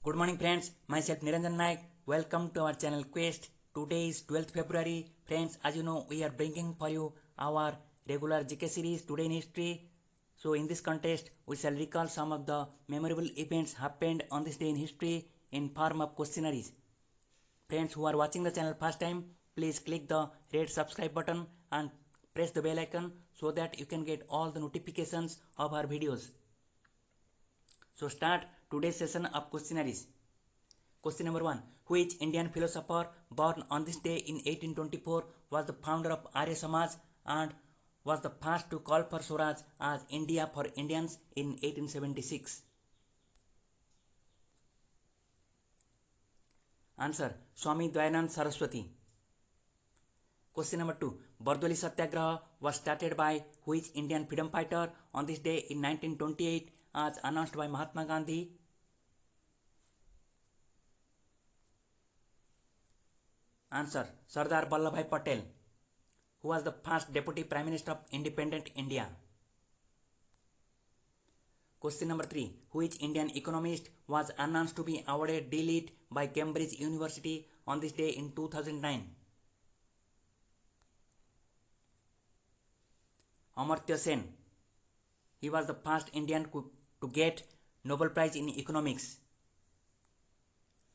Good morning friends, myself Niranjan Naik. Welcome to our channel Quest. Today is 12th February. Friends, as you know, we are bringing for you our regular GK series Today in History. So in this contest, we shall recall some of the memorable events happened on this day in history in form of questionnaires. Friends who are watching the channel first time, please click the red subscribe button and press the bell icon so that you can get all the notifications of our videos. So start today's session of questionnaires. Question number 1. Which Indian philosopher born on this day in 1824 was the founder of Arya Samaj and was the first to call for Swaraj as India for Indians in 1876? Answer. Swami Dayanand Saraswati. Question number 2. Bardoli Satyagraha was started by which Indian freedom fighter on this day in 1928 as announced by Mahatma Gandhi? Answer. Sardar Vallabhbhai Patel, who was the first Deputy Prime Minister of independent India. Question number 3. Which Indian economist was announced to be awarded D.Litt by Cambridge University on this day in 2009? Amartya Sen. He was the first Indian to get Nobel Prize in Economics.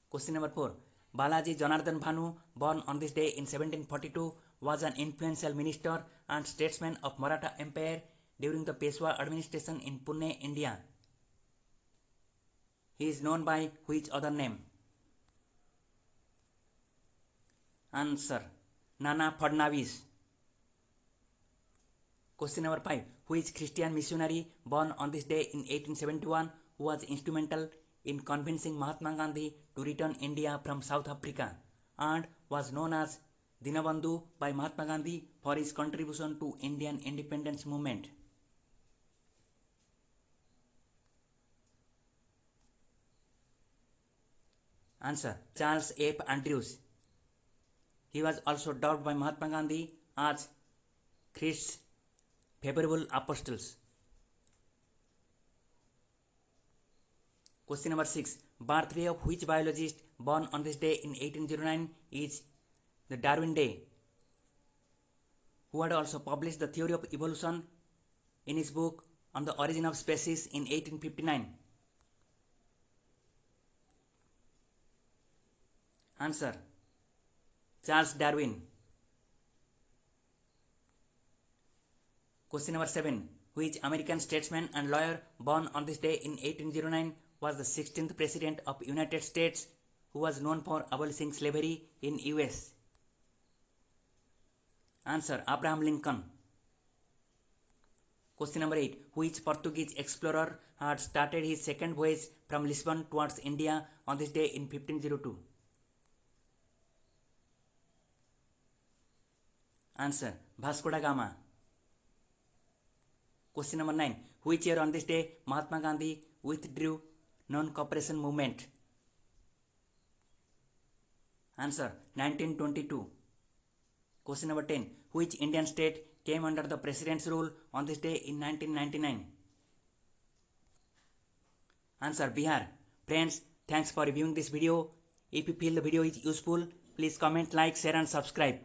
Question number 4. Balaji Janardhan Bhanu, born on this day in 1742, was an influential minister and statesman of Maratha Empire during the Peshwa administration in Pune, India. He is known by which other name? Answer. Nana Fadnavis. Question number 5. Which Christian missionary born on this day in 1871 who was instrumental in convincing Mahatma Gandhi to return India from South Africa and was known as Dinabandhu by Mahatma Gandhi for his contribution to Indian independence movement? Answer. Charles F. Andrews. He was also dubbed by Mahatma Gandhi as Christ's favorable apostles. Question number 6. Birthday of which biologist born on this day in 1809 is the Darwin Day, who had also published the theory of evolution in his book On the Origin of Species in 1859? Answer. Charles Darwin. Question number 7. Which American statesman and lawyer born on this day in 1809 was the 16th President of United States who was known for abolishing slavery in US? Answer. Abraham Lincoln. Question number 8. Which Portuguese explorer had started his second voyage from Lisbon towards India on this day in 1502? Answer. Vasco da Gama. Question number 9. Which year on this day Mahatma Gandhi withdrew non-cooperation movement? Answer. 1922. Question number 10. Which Indian state came under the president's rule on this day in 1999? Answer. Bihar. Friends, thanks for viewing this video. If you feel the video is useful, please comment, like, share and subscribe.